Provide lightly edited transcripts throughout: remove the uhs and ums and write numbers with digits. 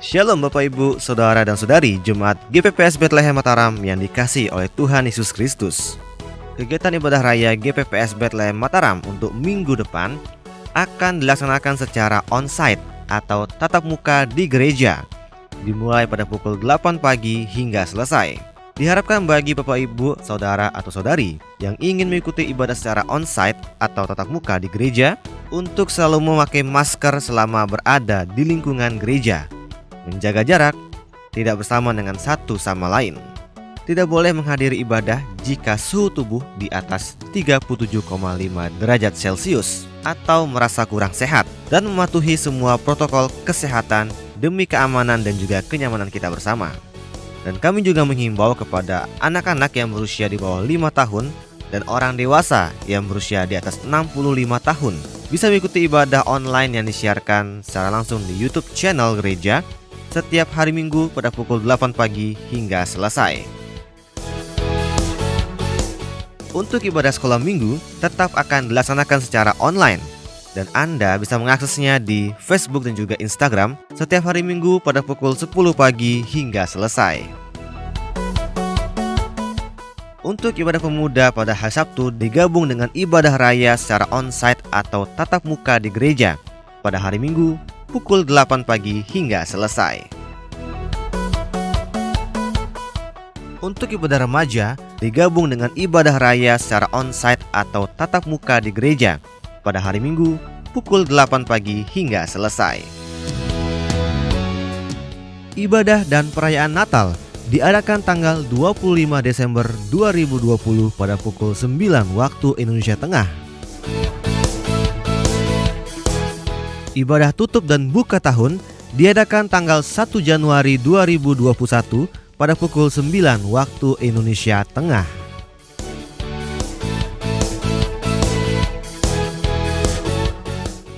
Shalom Bapak Ibu, Saudara dan Saudari Jemaat GPPS Bethlehem Mataram yang dikasihi oleh Tuhan Yesus Kristus. Kegiatan ibadah raya GPPS Bethlehem Mataram untuk minggu depan akan dilaksanakan secara on-site atau tatap muka di gereja, dimulai pada pukul 8 pagi hingga selesai. Diharapkan bagi Bapak Ibu, Saudara atau Saudari yang ingin mengikuti ibadah secara on-site atau tatap muka di gereja untuk selalu memakai masker selama berada di lingkungan gereja, menjaga jarak, tidak bersama dengan satu sama lain. Tidak boleh menghadiri ibadah jika suhu tubuh di atas 37,5 derajat Celcius atau merasa kurang sehat, dan mematuhi semua protokol kesehatan demi keamanan dan juga kenyamanan kita bersama. Dan kami juga menghimbau kepada anak-anak yang berusia di bawah 5 tahun dan orang dewasa yang berusia di atas 65 tahun bisa mengikuti ibadah online yang disiarkan secara langsung di YouTube channel gereja setiap hari Minggu pada pukul 8 pagi hingga selesai. Untuk ibadah sekolah minggu tetap akan dilaksanakan secara online, dan Anda bisa mengaksesnya di Facebook dan juga Instagram setiap hari Minggu pada pukul 10 pagi hingga selesai. Untuk ibadah pemuda pada hari Sabtu digabung dengan ibadah raya secara on-site atau tatap muka di gereja pada hari Minggu pukul 8 pagi hingga selesai. Untuk ibadah remaja digabung dengan ibadah raya secara on-site atau tatap muka di gereja pada hari Minggu pukul 8 pagi hingga selesai. Ibadah dan perayaan Natal diadakan tanggal 25 Desember 2020 pada pukul 9 waktu Indonesia Tengah. Ibadah tutup dan buka tahun diadakan tanggal 1 Januari 2021 pada pukul 9 waktu Indonesia Tengah.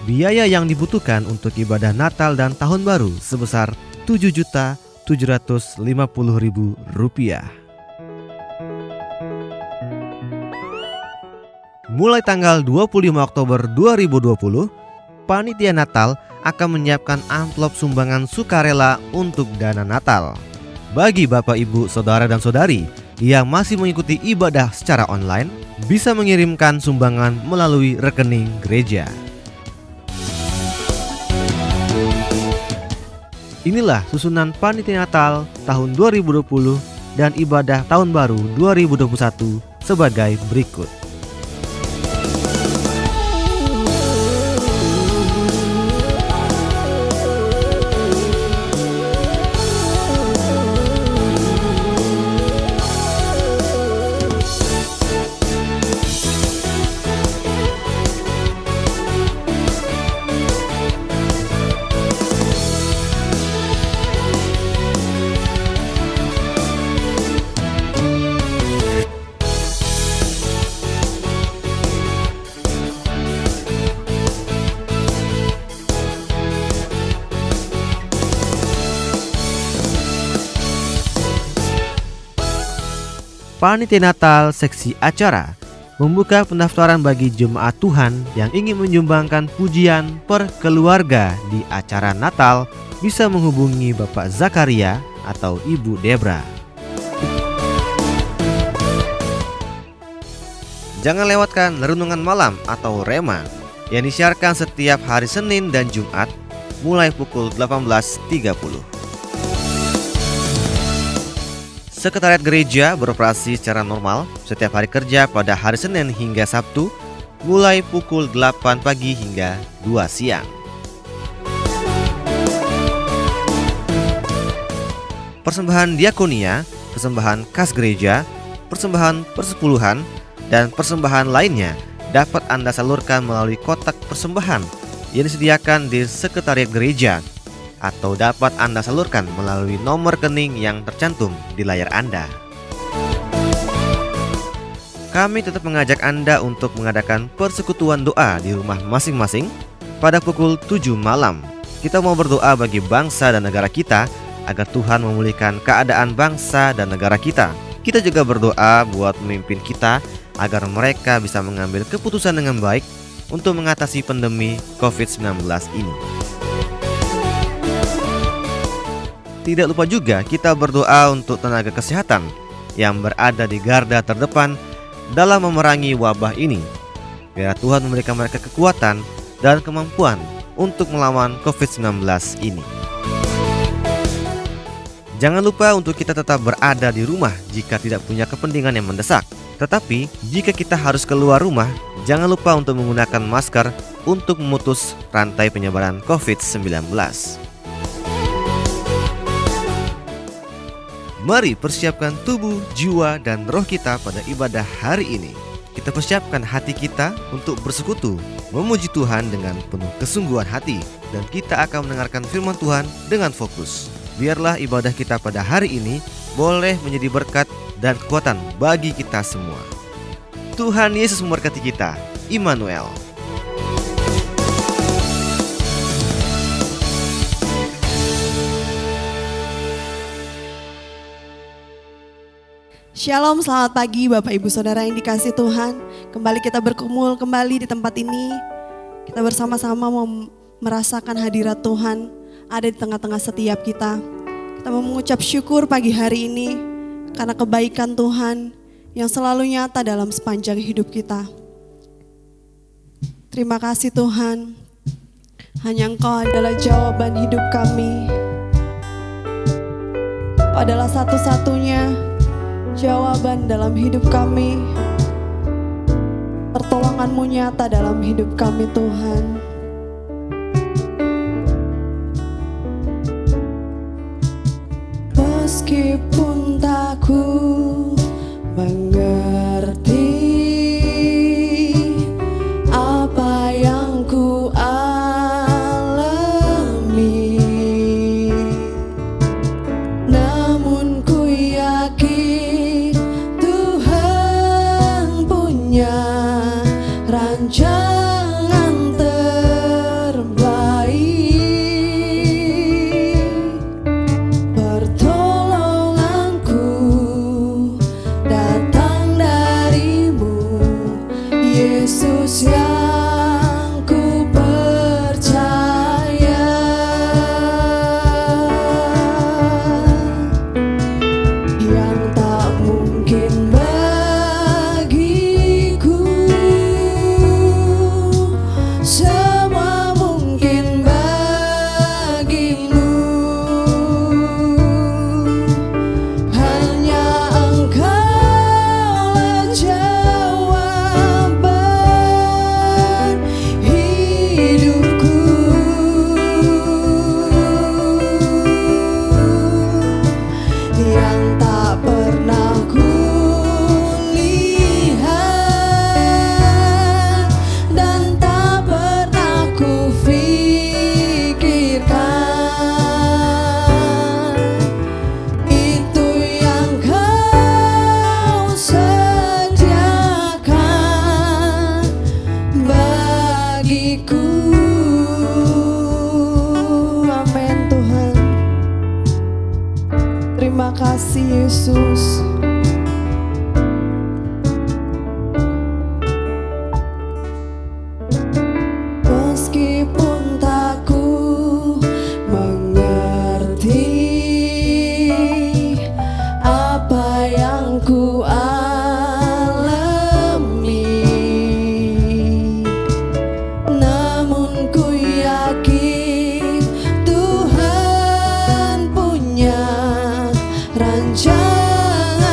Biaya yang dibutuhkan untuk ibadah Natal dan Tahun Baru sebesar Rp7.750.000. Mulai tanggal 25 Oktober 2020, Panitia Natal akan menyiapkan amplop sumbangan sukarela untuk dana Natal. Bagi Bapak Ibu, Saudara dan Saudari yang masih mengikuti ibadah secara online, bisa mengirimkan sumbangan melalui rekening gereja. Inilah susunan Panitia Natal tahun 2020 dan ibadah Tahun Baru 2021 sebagai berikut. Panitia Natal Seksi Acara membuka pendaftaran bagi jemaat Tuhan yang ingin menyumbangkan pujian per keluarga di acara Natal bisa menghubungi Bapak Zakaria atau Ibu Debra. Jangan lewatkan renungan malam atau Rema yang disiarkan setiap hari Senin dan Jumat mulai pukul 18.30. Sekretariat gereja beroperasi secara normal setiap hari kerja pada hari Senin hingga Sabtu mulai pukul 8 pagi hingga 2 siang. Persembahan diakonia, persembahan kas gereja, persembahan persepuluhan, dan persembahan lainnya dapat Anda salurkan melalui kotak persembahan yang disediakan di sekretariat gereja, atau dapat Anda salurkan melalui nomor rekening yang tercantum di layar Anda. Kami tetap mengajak Anda untuk mengadakan persekutuan doa di rumah masing-masing pada pukul 7 malam. Kita mau berdoa bagi bangsa dan negara kita agar Tuhan memulihkan keadaan bangsa dan negara kita. Kita juga berdoa buat pemimpin kita agar mereka bisa mengambil keputusan dengan baik untuk mengatasi pandemi COVID-19 ini. Tidak lupa juga kita berdoa untuk tenaga kesehatan yang berada di garda terdepan dalam memerangi wabah ini. Biar Tuhan memberikan mereka kekuatan dan kemampuan untuk melawan COVID-19 ini. Jangan lupa untuk kita tetap berada di rumah jika tidak punya kepentingan yang mendesak. Tetapi jika kita harus keluar rumah, jangan lupa untuk menggunakan masker untuk memutus rantai penyebaran COVID-19. Mari persiapkan tubuh, jiwa, dan roh kita pada ibadah hari ini. Kita persiapkan hati kita untuk bersekutu, memuji Tuhan dengan penuh kesungguhan hati, dan kita akan mendengarkan firman Tuhan dengan fokus. Biarlah ibadah kita pada hari ini boleh menjadi berkat dan kekuatan bagi kita semua. Tuhan Yesus memberkati kita. Immanuel. Shalom, selamat pagi Bapak Ibu Saudara yang dikasihi Tuhan. Kembali kita berkumpul kembali di tempat ini. Kita bersama-sama mau merasakan hadirat Tuhan ada di tengah-tengah setiap kita. Kita mau mengucap syukur pagi hari ini karena kebaikan Tuhan yang selalu nyata dalam sepanjang hidup kita. Terima kasih Tuhan, hanya Engkau adalah jawaban hidup kami. Engkau adalah satu-satunya jawaban dalam hidup kami. Pertolongan-Mu nyata dalam hidup kami Tuhan. Meskipun tak ku mengerti apa yang ku alami, namun ku yakin Tuhan punya rancangan terbaik. Pertolonganku datang darimu, Yesus yang ku percaya. Yang tak mungkin bagiku, semua mungkin bagimu. Hanya Engkaulah jawaban hidupku. Yang tak pernah ku lihat dan tak pernah ku pikirkan, itu yang Kau sediakan bagiku. Amin Tuhan. Terima kasih Yesus. Meskipun tak ku mengerti apa yang ku alami, namun ku yakin Tuhan punya rancangan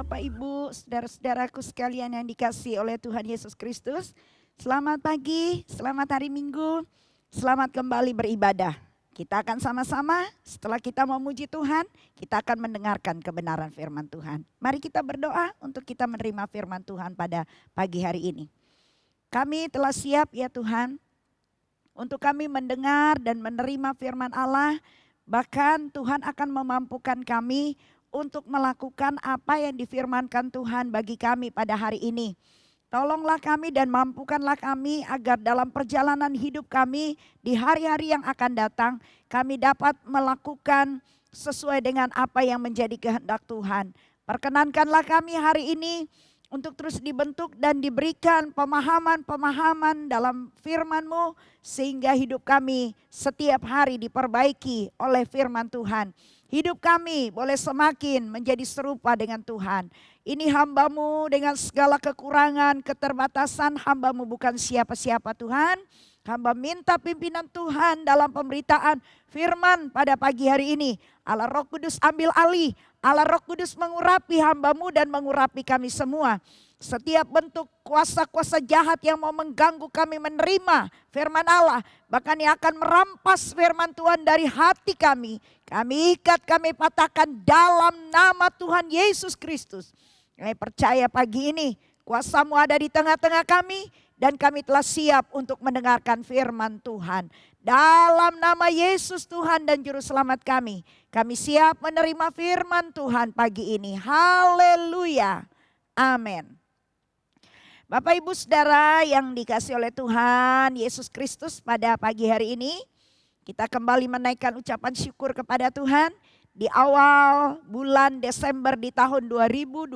Bapak Ibu, saudara-saudaraku sekalian yang dikasihi oleh Tuhan Yesus Kristus. Selamat pagi, selamat hari Minggu, selamat kembali beribadah. Kita akan sama-sama setelah kita memuji Tuhan, kita akan mendengarkan kebenaran firman Tuhan. Mari kita berdoa untuk kita menerima firman Tuhan pada pagi hari ini. Kami telah siap ya Tuhan, untuk kami mendengar dan menerima firman Allah. Bahkan Tuhan akan memampukan kami untuk melakukan apa yang difirmankan Tuhan bagi kami pada hari ini. Tolonglah kami dan mampukanlah kami agar dalam perjalanan hidup kami di hari-hari yang akan datang, kami dapat melakukan sesuai dengan apa yang menjadi kehendak Tuhan. Perkenankanlah kami hari ini untuk terus dibentuk dan diberikan pemahaman-pemahaman dalam firman-Mu, sehingga hidup kami setiap hari diperbaiki oleh firman Tuhan. Hidup kami boleh semakin menjadi serupa dengan Tuhan. Ini hamba-Mu dengan segala kekurangan, keterbatasan, hamba-Mu bukan siapa-siapa Tuhan. Hamba minta pimpinan Tuhan dalam pemberitaan firman pada pagi hari ini. Allah Roh Kudus ambil alih, Allah Roh Kudus mengurapi hamba-Mu dan mengurapi kami semua. Setiap bentuk kuasa-kuasa jahat yang mau mengganggu kami menerima firman Allah, bahkan yang akan merampas firman Tuhan dari hati kami, kami ikat, kami patahkan dalam nama Tuhan Yesus Kristus. Kami percaya pagi ini kuasa-Mu ada di tengah-tengah kami dan kami telah siap untuk mendengarkan firman Tuhan. Dalam nama Yesus Tuhan dan Juru Selamat kami siap menerima firman Tuhan pagi ini. Haleluya. Amin. Bapak Ibu Saudara yang dikasihi oleh Tuhan Yesus Kristus, pada pagi hari ini kita kembali menaikkan ucapan syukur kepada Tuhan. Di awal bulan Desember di tahun 2020,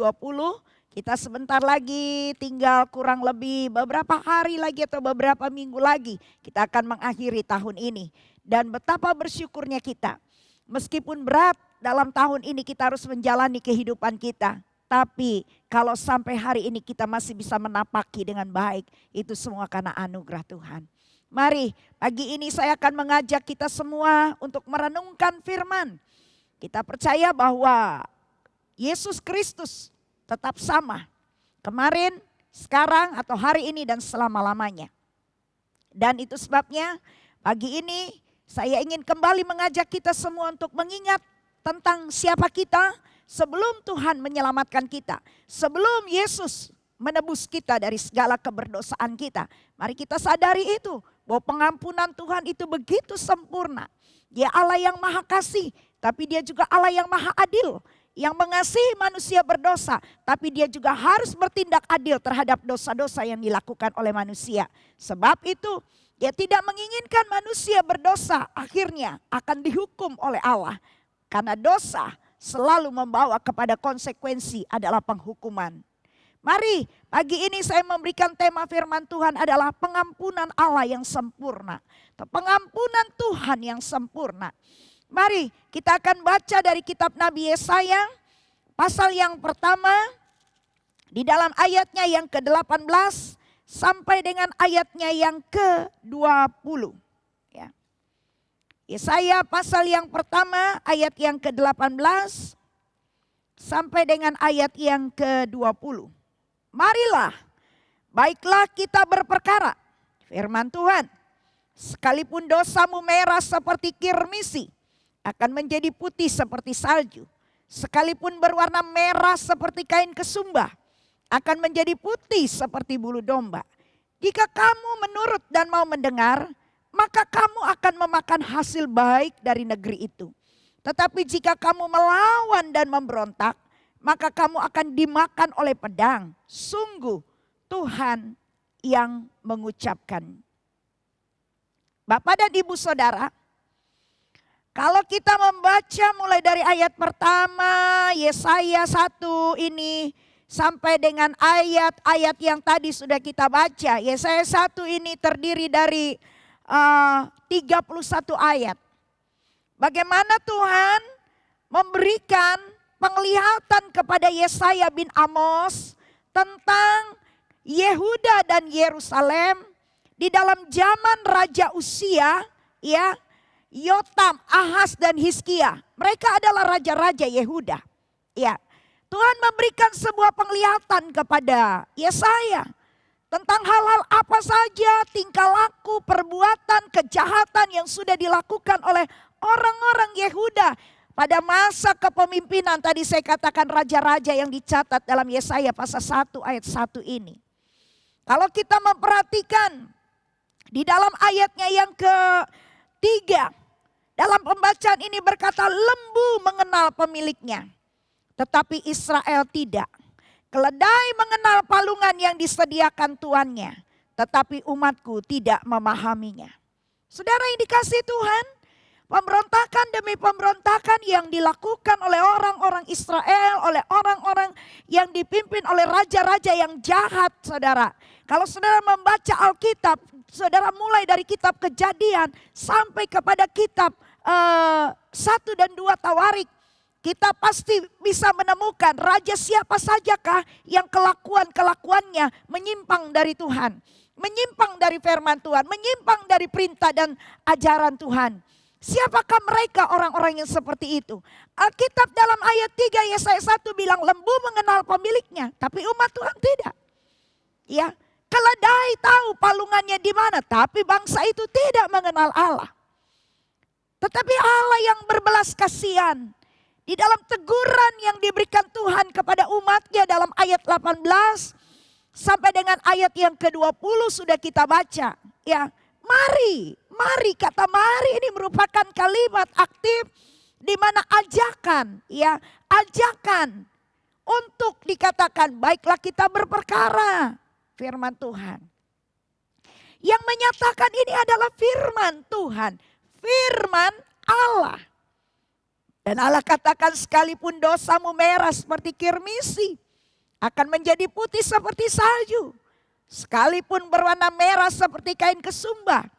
kita sebentar lagi tinggal kurang lebih beberapa hari lagi atau beberapa minggu lagi kita akan mengakhiri tahun ini. Dan betapa bersyukurnya kita, meskipun berat dalam tahun ini kita harus menjalani kehidupan kita. Tapi kalau sampai hari ini kita masih bisa menapaki dengan baik, itu semua karena anugerah Tuhan. Mari pagi ini saya akan mengajak kita semua untuk merenungkan firman. Kita percaya bahwa Yesus Kristus tetap sama kemarin, sekarang, atau hari ini dan selama-lamanya. Dan itu sebabnya pagi ini saya ingin kembali mengajak kita semua untuk mengingat tentang siapa kita sebelum Tuhan menyelamatkan kita. Sebelum Yesus menebus kita dari segala keberdosaan kita. Mari kita sadari itu, bahwa pengampunan Tuhan itu begitu sempurna. Dia Allah yang maha kasih, tapi Dia juga Allah yang maha adil. Yang mengasihi manusia berdosa, tapi Dia juga harus bertindak adil terhadap dosa-dosa yang dilakukan oleh manusia. Sebab itu Dia tidak menginginkan manusia berdosa akhirnya akan dihukum oleh Allah. Karena dosa selalu membawa kepada konsekuensi adalah penghukuman. Mari pagi ini saya memberikan tema firman Tuhan adalah pengampunan Allah yang sempurna. Atau pengampunan Tuhan yang sempurna. Mari kita akan baca dari kitab Nabi Yesaya pasal yang pertama di dalam ayatnya yang ke-18 sampai dengan ayatnya yang ke-20. Ya. Yesaya pasal yang pertama ayat yang ke-18 sampai dengan ayat yang ke-20. Marilah, baiklah kita berperkara, firman Tuhan. Sekalipun dosamu merah seperti kirmisi, akan menjadi putih seperti salju. Sekalipun berwarna merah seperti kain kesumba, akan menjadi putih seperti bulu domba. Jika kamu menurut dan mau mendengar, maka kamu akan memakan hasil baik dari negeri itu. Tetapi jika kamu melawan dan memberontak, maka kamu akan dimakan oleh pedang. Sungguh Tuhan yang mengucapkan. Bapak dan Ibu Saudara, kalau kita membaca mulai dari ayat pertama Yesaya 1 ini sampai dengan ayat-ayat yang tadi sudah kita baca. Yesaya 1 ini terdiri dari 31 ayat. Bagaimana Tuhan memberikan penglihatan kepada Yesaya bin Amos tentang Yehuda dan Yerusalem di dalam zaman Raja Uzia, ya, Yotam, Ahaz dan Hizkia. Mereka adalah raja-raja Yehuda. Ya. Tuhan memberikan sebuah penglihatan kepada Yesaya tentang hal-hal apa saja tingkah laku, perbuatan, kejahatan yang sudah dilakukan oleh orang-orang Yehuda pada masa kepemimpinan tadi saya katakan raja-raja yang dicatat dalam Yesaya pasal 1 ayat 1 ini. Kalau kita memperhatikan di dalam ayatnya yang ketiga, dalam pembacaan ini berkata lembu mengenal pemiliknya, tetapi Israel tidak. Keledai mengenal palungan yang disediakan tuannya, tetapi umatku tidak memahaminya. Saudara yang dikasihi Tuhan, pemberontakan demi pemberontakan yang dilakukan oleh orang-orang Israel, oleh orang-orang yang dipimpin oleh raja-raja yang jahat, saudara. Kalau saudara membaca Alkitab, saudara mulai dari kitab Kejadian sampai kepada kitab 1 dan 2 Tawarik, kita pasti bisa menemukan raja siapa sajakah yang kelakuannya menyimpang dari Tuhan, menyimpang dari firman Tuhan, menyimpang dari perintah dan ajaran Tuhan. Siapakah mereka orang-orang yang seperti itu? Alkitab dalam ayat 3 Yesaya 1 bilang lembu mengenal pemiliknya, tapi umat Tuhan tidak. Ya, keledai tahu palungannya di mana, tapi bangsa itu tidak mengenal Allah. Tetapi Allah yang berbelas kasihan, di dalam teguran yang diberikan Tuhan kepada umatnya dalam ayat 18 sampai dengan ayat yang ke-20 sudah kita baca. Ya, mari kata mari ini merupakan kalimat aktif di mana ajakan untuk dikatakan baiklah kita berperkara firman Tuhan. Yang menyatakan ini adalah firman Tuhan, firman Allah. Dan Allah katakan sekalipun dosamu merah seperti kirmisi, akan menjadi putih seperti salju. Sekalipun berwarna merah seperti kain kesumba,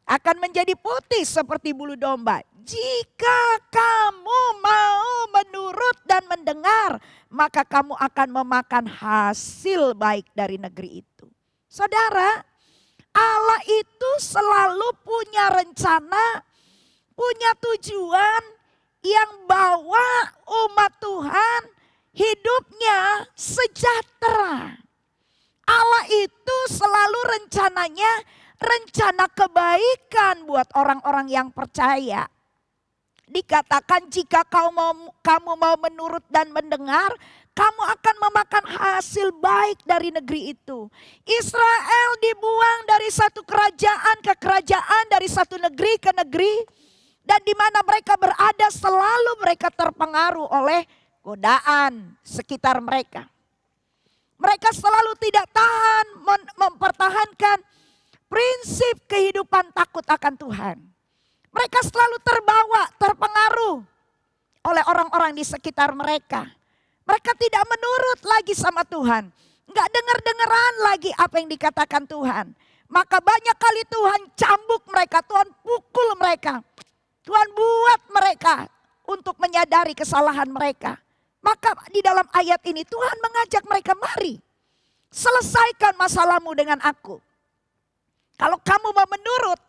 akan menjadi putih seperti bulu domba. Jika kamu mau menurut dan mendengar, maka kamu akan memakan hasil baik dari negeri itu. Saudara, Allah itu selalu punya rencana, punya tujuan, yang bawa umat Tuhan hidupnya sejahtera. Allah itu selalu rencananya rencana kebaikan buat orang-orang yang percaya. Dikatakan jika kamu mau menurut dan mendengar, kamu akan memakan hasil baik dari negeri itu. Israel dibuang dari satu kerajaan ke kerajaan, dari satu negeri ke negeri. Dan di mana mereka berada selalu mereka terpengaruh oleh godaan sekitar mereka. Mereka selalu tidak tahan mempertahankan prinsip kehidupan takut akan Tuhan. Mereka selalu terbawa, terpengaruh oleh orang-orang di sekitar mereka. Mereka tidak menurut lagi sama Tuhan. Enggak dengar-dengaran lagi apa yang dikatakan Tuhan. Maka banyak kali Tuhan cambuk mereka, Tuhan pukul mereka. Tuhan buat mereka untuk menyadari kesalahan mereka. Maka di dalam ayat ini Tuhan mengajak mereka, mari selesaikan masalahmu dengan aku. Kalau kamu mau menurut,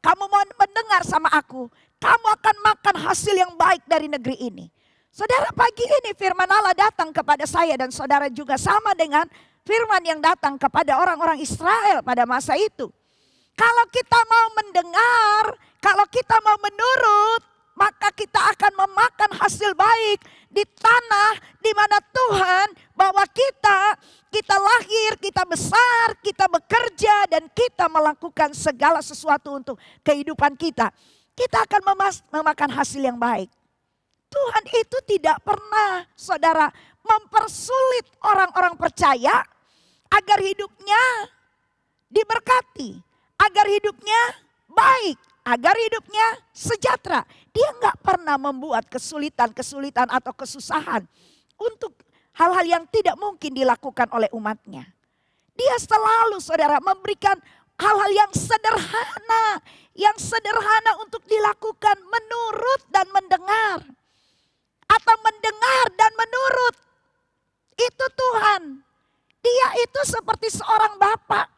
kamu mau mendengar sama aku, kamu akan makan hasil yang baik dari negeri ini. Saudara, pagi ini firman Allah datang kepada saya dan saudara juga sama dengan firman yang datang kepada orang-orang Israel pada masa itu. Kalau kita mau mendengar, kalau kita mau menurut, maka kita akan memakan hasil baik di tanah di mana Tuhan bawa kita lahir, kita besar, kita bekerja dan kita melakukan segala sesuatu untuk kehidupan kita. Kita akan memakan hasil yang baik. Tuhan itu tidak pernah, saudara, mempersulit orang-orang percaya agar hidupnya diberkati, agar hidupnya baik, agar hidupnya sejahtera. Dia nggak pernah membuat kesulitan-kesulitan atau kesusahan untuk hal-hal yang tidak mungkin dilakukan oleh umatnya. Dia selalu, saudara, memberikan hal-hal yang sederhana untuk dilakukan menurut dan mendengar. Atau mendengar dan menurut. Itu Tuhan. Dia itu seperti seorang bapak.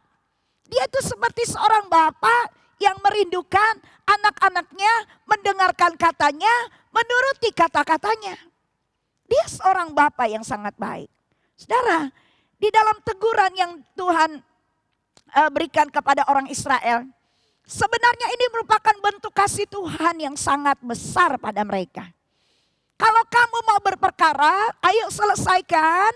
Dia itu seperti seorang bapak yang merindukan anak-anaknya mendengarkan katanya, menuruti kata-katanya. Dia seorang bapa yang sangat baik. Saudara, di dalam teguran yang Tuhan berikan kepada orang Israel, sebenarnya ini merupakan bentuk kasih Tuhan yang sangat besar pada mereka. Kalau kamu mau berperkara, ayo selesaikan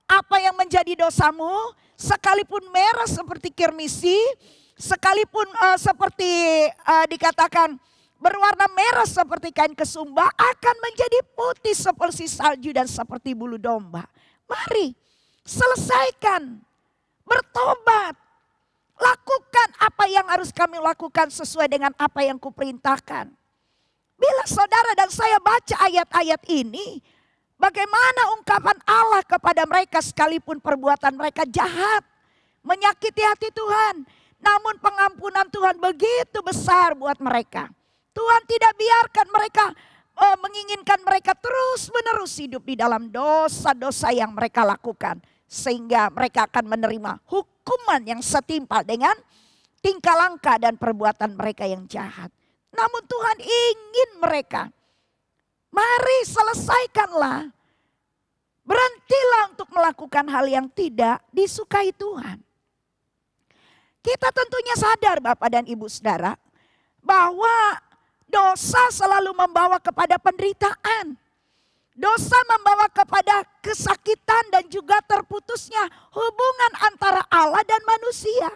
apa yang menjadi dosamu, sekalipun merah seperti kirmisi, sekalipun seperti dikatakan berwarna merah seperti kain kesumba, akan menjadi putih seperti salju dan seperti bulu domba. Mari selesaikan, bertobat, lakukan apa yang harus kami lakukan sesuai dengan apa yang kuperintahkan. Bila saudara dan saya baca ayat-ayat ini, bagaimana ungkapan Allah kepada mereka sekalipun perbuatan mereka jahat, menyakiti hati Tuhan. Namun pengampunan Tuhan begitu besar buat mereka. Tuhan tidak biarkan mereka menginginkan mereka terus-menerus hidup di dalam dosa-dosa yang mereka lakukan. Sehingga mereka akan menerima hukuman yang setimpal dengan tingkah langkah dan perbuatan mereka yang jahat. Namun Tuhan ingin mereka, mari selesaikanlah. Berhentilah untuk melakukan hal yang tidak disukai Tuhan. Kita tentunya sadar Bapak dan Ibu Saudara, bahwa dosa selalu membawa kepada penderitaan. Dosa membawa kepada kesakitan dan juga terputusnya hubungan antara Allah dan manusia.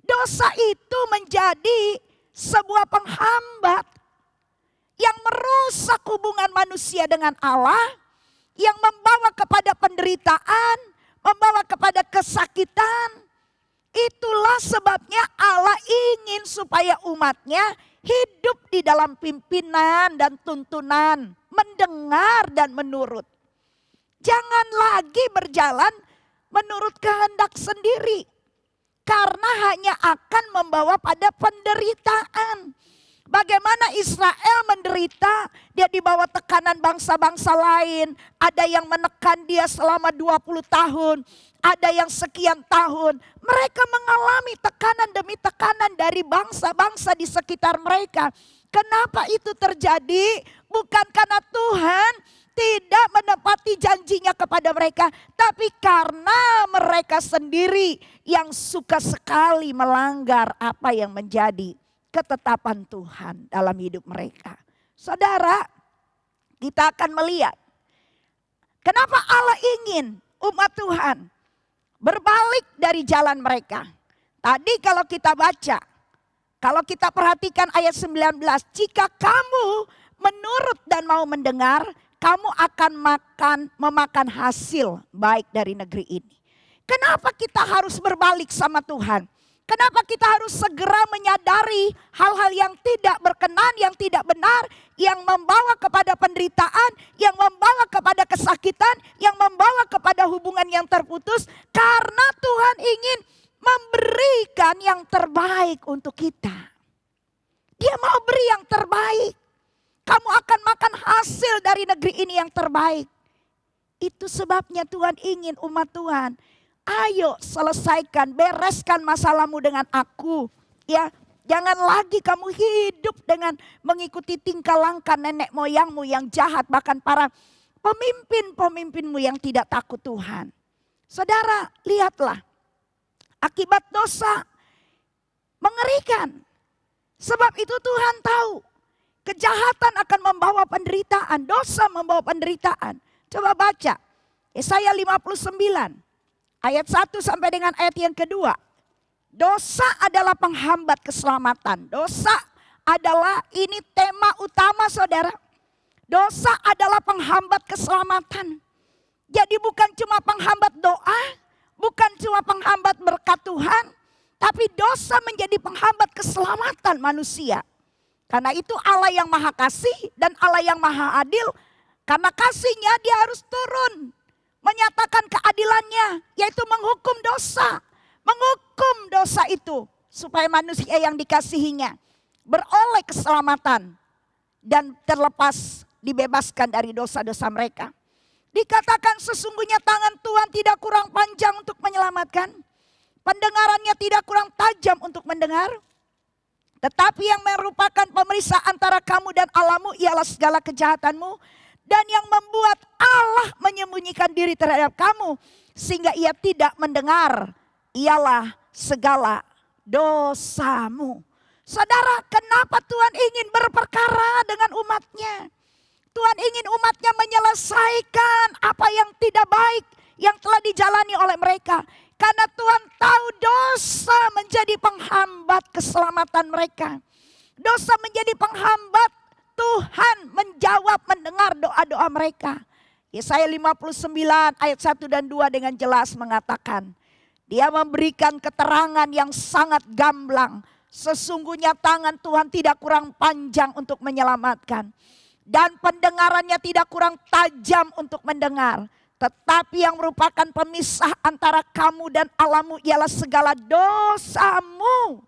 Dosa itu menjadi sebuah penghambat yang merusak hubungan manusia dengan Allah, yang membawa kepada penderitaan, membawa kepada kesakitan. Itulah sebabnya Allah ingin supaya umatnya hidup di dalam pimpinan dan tuntunan, mendengar dan menurut. Jangan lagi berjalan menurut kehendak sendiri, karena hanya akan membawa pada penderitaan. Bagaimana Israel menderita, dia di bawah tekanan bangsa-bangsa lain. Ada yang menekan dia selama 20 tahun, ada yang sekian tahun. Mereka mengalami tekanan demi tekanan dari bangsa-bangsa di sekitar mereka. Kenapa itu terjadi? Bukan karena Tuhan tidak menepati janjinya kepada mereka, tapi karena mereka sendiri yang suka sekali melanggar apa yang menjadi ketetapan Tuhan dalam hidup mereka. Saudara, kita akan melihat kenapa Allah ingin umat Tuhan berbalik dari jalan mereka. Tadi kalau kita baca, kalau kita perhatikan ayat 19, jika kamu menurut dan mau mendengar, kamu akan memakan hasil baik dari negeri ini. Kenapa kita harus berbalik sama Tuhan? Kenapa kita harus segera menyadari hal-hal yang tidak berkenan, yang tidak benar, yang membawa kepada penderitaan, yang membawa kepada kesakitan, yang membawa kepada hubungan yang terputus? Karena Tuhan ingin memberikan yang terbaik untuk kita. Dia mau beri yang terbaik. Kamu akan makan hasil dari negeri ini yang terbaik. Itu sebabnya Tuhan ingin umat Tuhan, ayo selesaikan, bereskan masalahmu dengan aku. Ya, jangan lagi kamu hidup dengan mengikuti tingkah langkah nenek moyangmu yang jahat, bahkan para pemimpin-pemimpinmu yang tidak takut Tuhan. Saudara, lihatlah, akibat dosa mengerikan. Sebab itu Tuhan tahu kejahatan akan membawa penderitaan, dosa membawa penderitaan. Coba baca Yesaya 59 ayat 1 sampai dengan ayat yang kedua. Dosa adalah penghambat keselamatan. Dosa adalah, ini tema utama saudara. Dosa adalah penghambat keselamatan. Jadi bukan cuma penghambat doa, bukan cuma penghambat berkat Tuhan, tapi dosa menjadi penghambat keselamatan manusia. Karena itu Allah yang maha kasih dan Allah yang maha adil. Karena kasihnya dia harus turun, menyatakan keadilannya, yaitu menghukum dosa. Menghukum dosa itu supaya manusia yang dikasihinya beroleh keselamatan dan terlepas, dibebaskan dari dosa-dosa mereka. Dikatakan sesungguhnya tangan Tuhan tidak kurang panjang untuk menyelamatkan, pendengarannya tidak kurang tajam untuk mendengar. Tetapi yang merupakan pemeriksa antara kamu dan Allahmu ialah segala kejahatanmu dan yang membuat Allah menyembunyikan diri terhadap kamu sehingga ia tidak mendengar ialah segala dosamu. Saudara, kenapa Tuhan ingin berperkara dengan umatnya? Tuhan ingin umatnya menyelesaikan apa yang tidak baik yang telah dijalani oleh mereka. Karena Tuhan tahu dosa menjadi penghambat keselamatan mereka. Dosa menjadi penghambat Tuhan menjawab mendengar doa-doa mereka. Yesaya 59 ayat 1 dan 2 dengan jelas mengatakan, dia memberikan keterangan yang sangat gamblang. Sesungguhnya tangan Tuhan tidak kurang panjang untuk menyelamatkan. Dan pendengarannya tidak kurang tajam untuk mendengar. Tetapi yang merupakan pemisah antara kamu dan Allahmu ialah segala dosamu.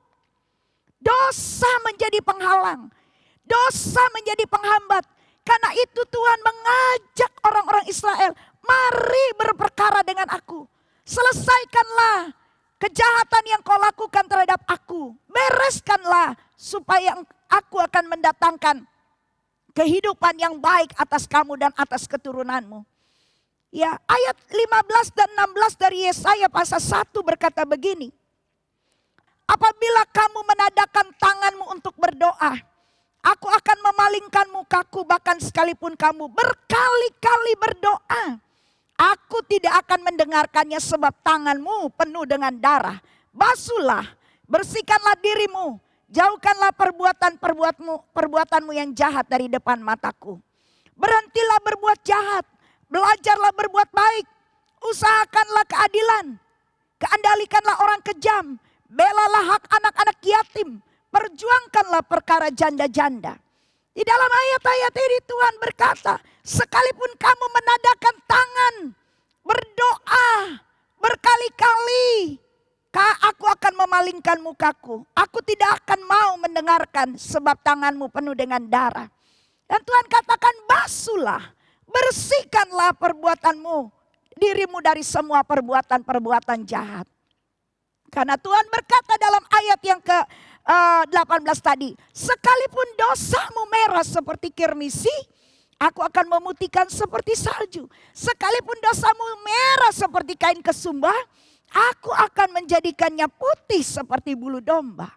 Dosa menjadi penghalang. Dosa menjadi penghambat. Karena itu Tuhan mengajak orang-orang Israel, mari berperkara dengan aku. Selesaikanlah kejahatan yang kau lakukan terhadap aku. Bereskanlah supaya aku akan mendatangkan kehidupan yang baik atas kamu dan atas keturunanmu. Ya, ayat 15 dan 16 dari Yesaya pasal 1 berkata begini. Apabila kamu menadakan tanganmu untuk berdoa, aku akan memalingkan mukaku bahkan sekalipun kamu berkali-kali berdoa. Aku tidak akan mendengarkannya sebab tanganmu penuh dengan darah. Basuhlah, bersihkanlah dirimu. Jauhkanlah perbuatanmu yang jahat dari depan mataku. Berhentilah berbuat jahat. Belajarlah berbuat baik. Usahakanlah keadilan. Keandalikanlah orang kejam. Belalah hak anak-anak yatim. Perjuangkanlah perkara janda-janda. Di dalam ayat-ayat ini Tuhan berkata, sekalipun kamu menadakan tangan, berdoa berkali-kali, aku akan memalingkan mukaku. Aku tidak akan mau mendengarkan sebab tanganmu penuh dengan darah. Dan Tuhan katakan, basuhlah, bersihkanlah perbuatanmu, dirimu dari semua perbuatan-perbuatan jahat. Karena Tuhan berkata dalam ayat yang ke-18 tadi, sekalipun dosamu merah seperti kirmisi, aku akan memutihkan seperti salju. Sekalipun dosamu merah seperti kain kesumba, aku akan menjadikannya putih seperti bulu domba.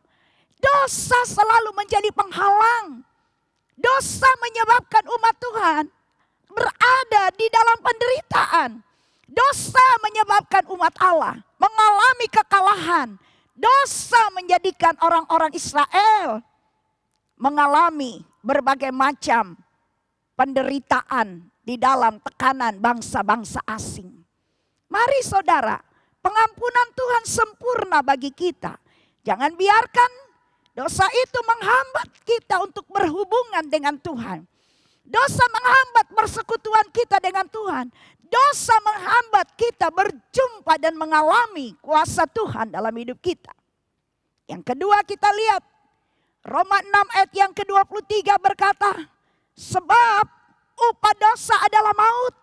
Dosa selalu menjadi penghalang. Dosa menyebabkan umat Tuhan berada di dalam penderitaan. Dosa menyebabkan umat Allah mengalami kekalahan. Dosa menjadikan orang-orang Israel mengalami berbagai macam penderitaan di dalam tekanan bangsa-bangsa asing. Mari saudara, pengampunan Tuhan sempurna bagi kita. Jangan biarkan dosa itu menghambat kita untuk berhubungan dengan Tuhan. Dosa menghambat persekutuan kita dengan Tuhan. Dosa menghambat kita berjumpa dan mengalami kuasa Tuhan dalam hidup kita. Yang kedua kita lihat Roma 6 ayat yang ke-23 berkata, sebab upah dosa adalah maut.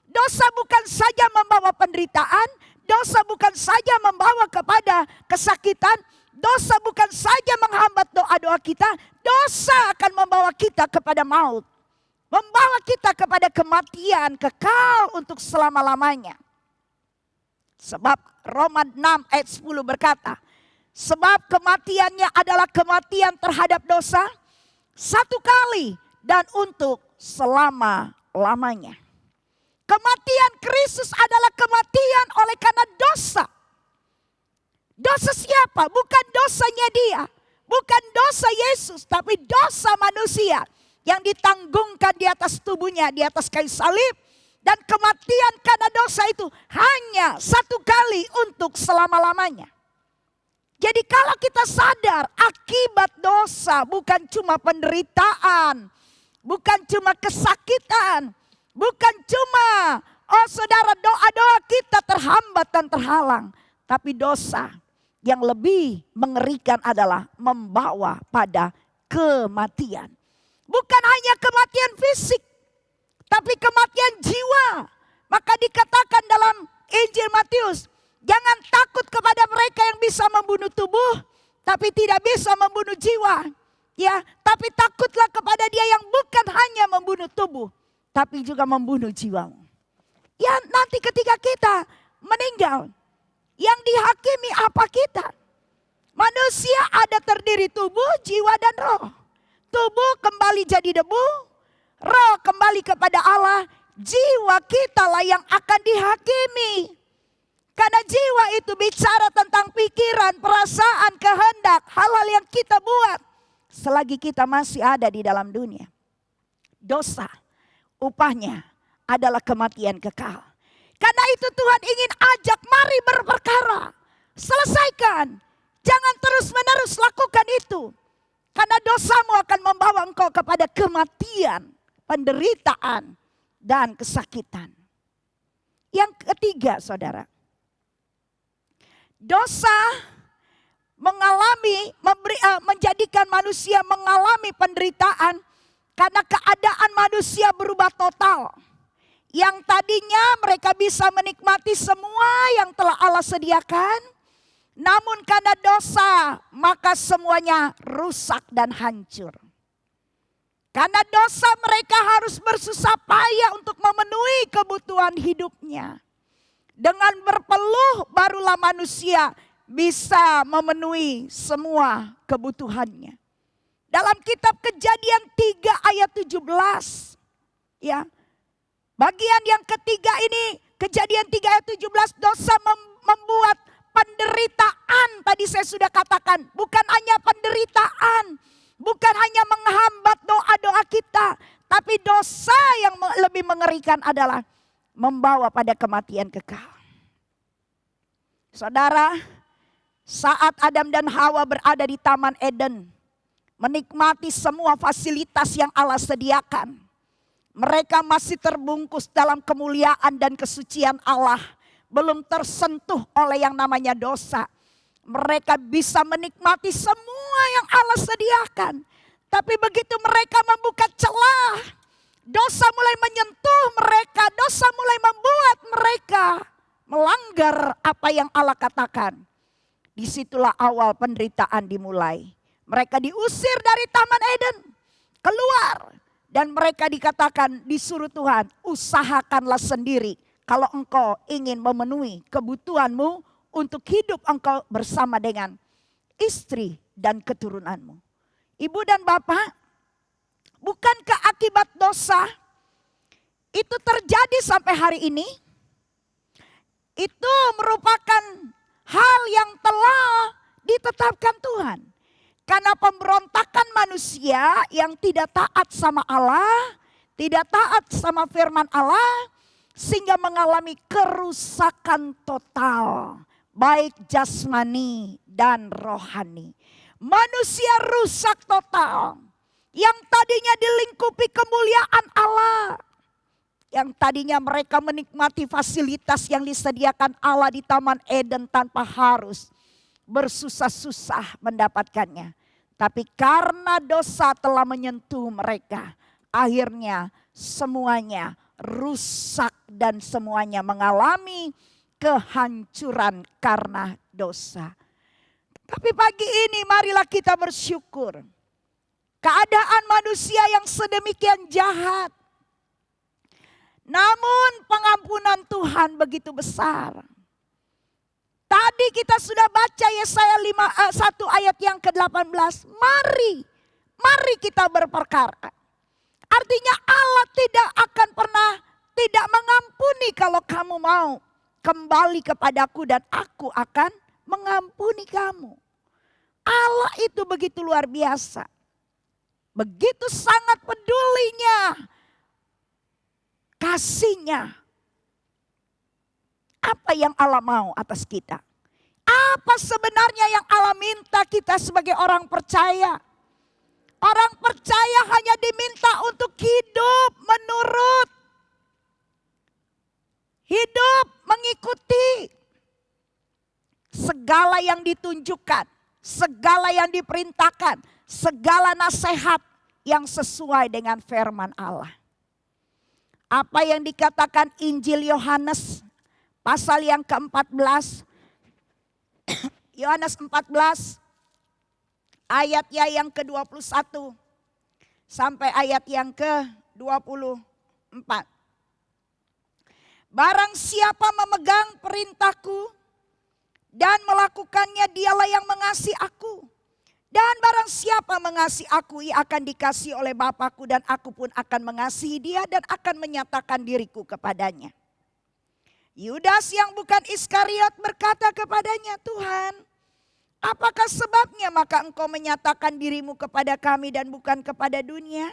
Dosa bukan saja membawa penderitaan, dosa bukan saja membawa kepada kesakitan, dosa bukan saja menghambat doa-doa kita, dosa akan membawa kita kepada maut. Membawa kita kepada kematian kekal untuk selama-lamanya. Sebab Roma 6 ayat 10 berkata, sebab kematiannya adalah kematian terhadap dosa satu kali dan untuk selama-lamanya. Kematian Kristus adalah kematian oleh karena dosa. Dosa siapa? Bukan dosanya dia. Bukan dosa Yesus, tapi dosa manusia yang ditanggungkan di atas tubuhnya, di atas kayu salib. Dan kematian karena dosa itu hanya satu kali untuk selama-lamanya. Jadi kalau kita sadar akibat dosa bukan cuma penderitaan, bukan cuma kesakitan, bukan cuma saudara doa-doa kita terhambat dan terhalang. Tapi dosa yang lebih mengerikan adalah membawa pada kematian. Bukan hanya kematian fisik, tapi kematian jiwa. Maka dikatakan dalam Injil Matius, jangan takut kepada mereka yang bisa membunuh tubuh, tapi tidak bisa membunuh jiwa. Ya, tapi takutlah kepada Dia yang bukan hanya membunuh tubuh, tapi juga membunuh jiwamu. Ya nanti ketika kita meninggal, yang dihakimi apa kita? Manusia ada terdiri tubuh, jiwa dan roh. Tubuh kembali jadi debu, roh kembali kepada Allah, jiwa kita lah yang akan dihakimi. Karena jiwa itu bicara tentang pikiran, perasaan, kehendak, hal-hal yang kita buat selagi kita masih ada di dalam dunia. Dosa, upahnya adalah kematian kekal. Karena itu Tuhan ingin ajak, mari berperkara, selesaikan. Jangan terus-menerus lakukan itu. Karena dosamu akan membawa engkau kepada kematian, penderitaan, dan kesakitan. Yang ketiga, saudara. Dosa menjadikan manusia mengalami penderitaan karena keadaan manusia berubah total. Yang tadinya mereka bisa menikmati semua yang telah Allah sediakan, namun karena dosa maka semuanya rusak dan hancur. Karena dosa mereka harus bersusah payah untuk memenuhi kebutuhan hidupnya. Dengan berpeluh barulah manusia bisa memenuhi semua kebutuhannya. Dalam kitab Kejadian 3 ayat 17. Ya. Bagian yang ketiga ini, Kejadian 3 ayat 17, dosa membuat penderitaan, tadi saya sudah katakan, bukan hanya penderitaan, bukan hanya menghambat doa-doa kita, tapi dosa yang lebih mengerikan adalah membawa pada kematian kekal. Saudara, saat Adam dan Hawa berada di Taman Eden, menikmati semua fasilitas yang Allah sediakan, mereka masih terbungkus dalam kemuliaan dan kesucian Allah, belum tersentuh oleh yang namanya dosa. Mereka bisa menikmati semua yang Allah sediakan. Tapi begitu mereka membuka celah, dosa mulai menyentuh mereka, dosa mulai membuat mereka melanggar apa yang Allah katakan. Disitulah awal penderitaan dimulai. Mereka diusir dari Taman Eden, keluar. Dan mereka dikatakan, disuruh Tuhan, usahakanlah sendiri kalau engkau ingin memenuhi kebutuhanmu untuk hidup engkau bersama dengan istri dan keturunanmu. Ibu dan bapak, bukankah akibat dosa itu terjadi sampai hari ini? Itu merupakan hal yang telah ditetapkan Tuhan. Karena pemberontakan manusia yang tidak taat sama Allah, tidak taat sama firman Allah, sehingga mengalami kerusakan total, baik jasmani dan rohani. Manusia rusak total, yang tadinya dilingkupi kemuliaan Allah, yang tadinya mereka menikmati fasilitas yang disediakan Allah di Taman Eden tanpa harus bersusah-susah mendapatkannya. Tapi karena dosa telah menyentuh mereka, akhirnya semuanya rusak dan semuanya mengalami kehancuran karena dosa. Tapi pagi ini marilah kita bersyukur. Keadaan manusia yang sedemikian jahat, namun pengampunan Tuhan begitu besar. Tadi kita sudah baca Yesaya 1 ayat yang ke-18. Mari kita berperkara. Artinya Allah tidak akan pernah tidak mengampuni kalau kamu mau kembali kepadaku dan aku akan mengampuni kamu. Allah itu begitu luar biasa. Begitu sangat pedulinya, kasihnya. Apa yang Allah mau atas kita? Apa sebenarnya yang Allah minta kita sebagai orang percaya? Orang percaya hanya diminta untuk hidup menurut, hidup mengikuti segala yang ditunjukkan, segala yang diperintahkan, segala nasihat yang sesuai dengan firman Allah. Apa yang dikatakan Injil Yohanes pasal yang ke-14, Yohanes 14 ayatnya yang ke-21 sampai ayat yang ke-20. 4. Barang siapa memegang perintahku dan melakukannya, dialah yang mengasihi aku. Dan barang siapa mengasihi aku, ia akan dikasihi oleh Bapakku, dan aku pun akan mengasihi dia dan akan menyatakan diriku kepadanya. Yudas yang bukan Iskariot berkata kepadanya, Tuhan, apakah sebabnya maka engkau menyatakan dirimu kepada kami dan bukan kepada dunia?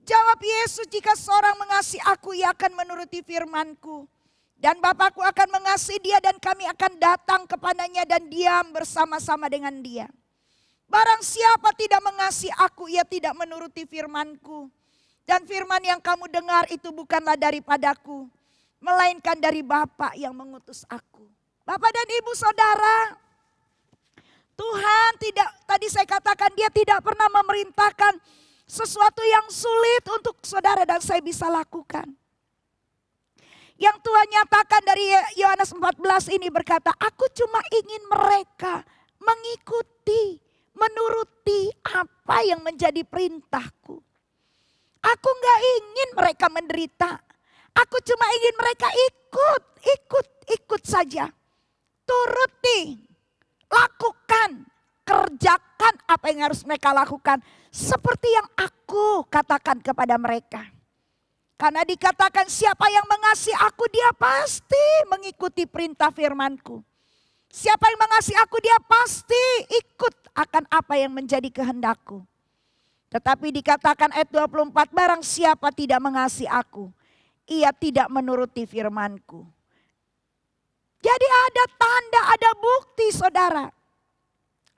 Jawab Yesus, jika seorang mengasihi aku, ia akan menuruti firman-Ku. Dan Bapakku akan mengasihi dia dan kami akan datang kepadanya dan diam bersama-sama dengan dia. Barang siapa tidak mengasihi aku, ia tidak menuruti firman-Ku. Dan firman yang kamu dengar itu bukanlah daripadaku, melainkan dari Bapa yang mengutus aku. Bapak dan Ibu Saudara, Tuhan tidak, tadi saya katakan dia tidak pernah memerintahkan sesuatu yang sulit untuk saudara dan saya bisa lakukan. Yang Tuhan nyatakan dari Yohanes 14 ini berkata, aku cuma ingin mereka mengikuti, menuruti apa yang menjadi perintahku. Aku gak ingin mereka menderita. Aku cuma ingin mereka ikut saja. Turuti, lakukan, kerjakan apa yang harus mereka lakukan. Seperti yang aku katakan kepada mereka. Karena dikatakan siapa yang mengasihi aku, dia pasti mengikuti perintah firman-Ku. Siapa yang mengasihi aku, dia pasti ikut akan apa yang menjadi kehendak-Ku. Tetapi dikatakan ayat 24, barang siapa tidak mengasihi aku, ia tidak menuruti firman-Ku. Jadi ada tanda, ada bukti saudara.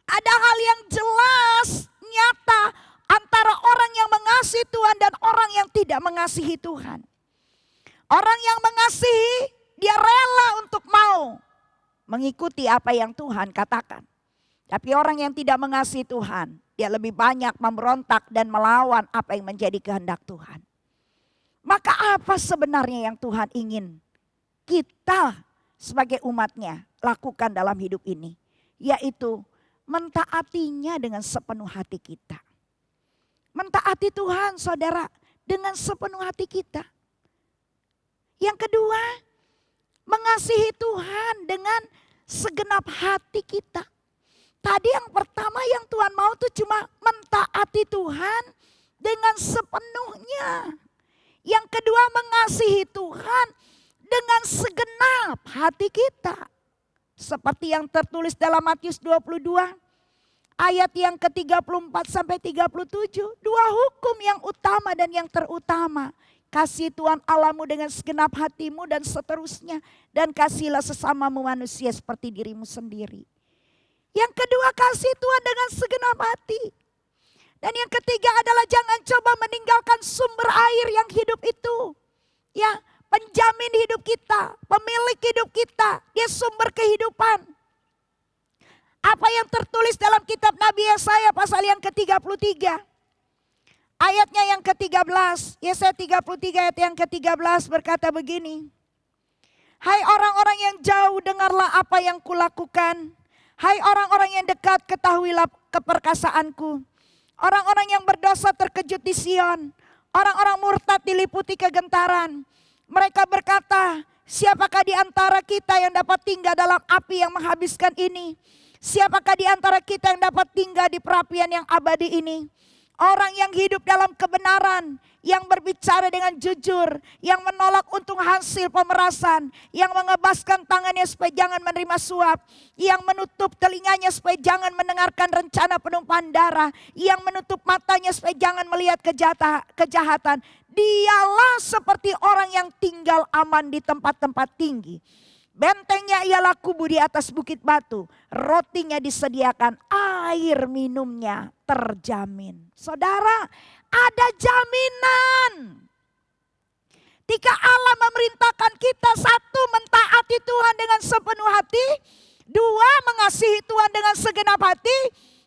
Ada hal yang jelas, nyata antara orang yang mengasihi Tuhan dan orang yang tidak mengasihi Tuhan. Orang yang mengasihi, dia rela untuk mau mengikuti apa yang Tuhan katakan. Tapi orang yang tidak mengasihi Tuhan, dia lebih banyak memberontak dan melawan apa yang menjadi kehendak Tuhan. Maka apa sebenarnya yang Tuhan ingin kita sebagai umatnya lakukan dalam hidup ini? Yaitu mentaatinya dengan sepenuh hati kita. Mentaati Tuhan saudara dengan sepenuh hati kita. Yang kedua, mengasihi Tuhan dengan segenap hati kita. Tadi yang pertama yang Tuhan mau itu cuma mentaati Tuhan dengan sepenuhnya. Yang kedua, mengasihi Tuhan dengan segenap hati kita. Seperti yang tertulis dalam Matius 22 ayat yang ke-34 sampai 37. Dua hukum yang utama dan yang terutama. Kasih Tuhan Allahmu dengan segenap hatimu dan seterusnya. Dan kasihilah sesamamu manusia seperti dirimu sendiri. Yang kedua, kasih Tuhan dengan segenap hati. Dan yang ketiga adalah jangan coba meninggalkan sumber air yang hidup itu. Ya, penjamin hidup kita, pemilik hidup kita, dia sumber kehidupan. Apa yang tertulis dalam kitab Nabi Yesaya pasal yang ke-33. Ayatnya yang ke-13, Yesaya 33 ayat yang ke-13 berkata begini. Hai orang-orang yang jauh, dengarlah apa yang kulakukan. Hai orang-orang yang dekat, ketahuilah keperkasaanku. Orang-orang yang berdosa terkejut di Sion. Orang-orang murtad diliputi kegentaran. Mereka berkata, siapakah di antara kita yang dapat tinggal dalam api yang menghabiskan ini? Siapakah di antara kita yang dapat tinggal di perapian yang abadi ini? Orang yang hidup dalam kebenaran, yang berbicara dengan jujur, yang menolak untung hasil pemerasan, yang mengebaskan tangannya supaya jangan menerima suap, yang menutup telinganya supaya jangan mendengarkan rencana penumpahan darah, yang menutup matanya supaya jangan melihat kejahatan. Dialah seperti orang yang tinggal aman di tempat-tempat tinggi. Bentengnya ialah kubu di atas bukit batu. Rotinya disediakan, air minumnya terjamin. Saudara, ada jaminan. Jika Allah memerintahkan kita, satu, mentaati Tuhan dengan sepenuh hati. Dua, mengasihi Tuhan dengan segenap hati.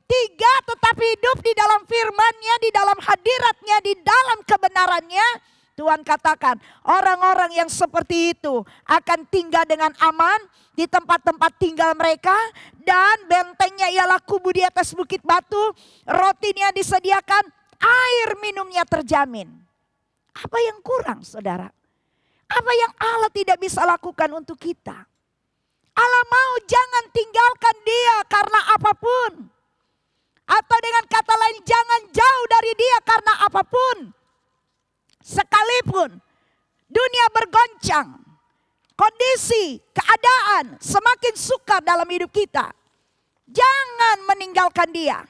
Tiga, tetap hidup di dalam firman-Nya, di dalam hadirat-Nya, di dalam kebenarannya. Tuhan katakan orang-orang yang seperti itu akan tinggal dengan aman di tempat-tempat tinggal mereka. Dan bentengnya ialah kubu di atas bukit batu. Rotinya disediakan, air minumnya terjamin. Apa yang kurang, saudara? Apa yang Allah tidak bisa lakukan untuk kita? Allah mau jangan tinggalkan dia karena apapun. Atau dengan kata lain, jangan jauh dari dia karena apapun. Sekalipun dunia bergoncang, kondisi, keadaan semakin sukar dalam hidup kita, jangan meninggalkan dia.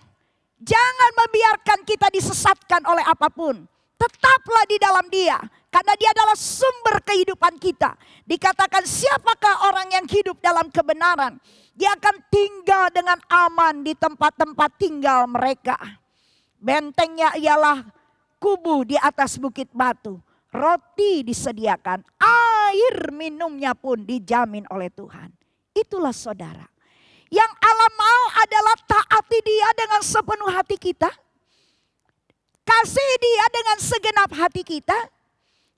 Jangan membiarkan kita disesatkan oleh apapun. Tetaplah di dalam dia, karena dia adalah sumber kehidupan kita. Dikatakan siapakah orang yang hidup dalam kebenaran? Dia akan tinggal dengan aman di tempat-tempat tinggal mereka. Bentengnya ialah kubu di atas bukit batu. Roti disediakan, air minumnya pun dijamin oleh Tuhan. Itulah saudara. Yang Allah mau adalah taati dia dengan sepenuh hati kita. Kasih dia dengan segenap hati kita.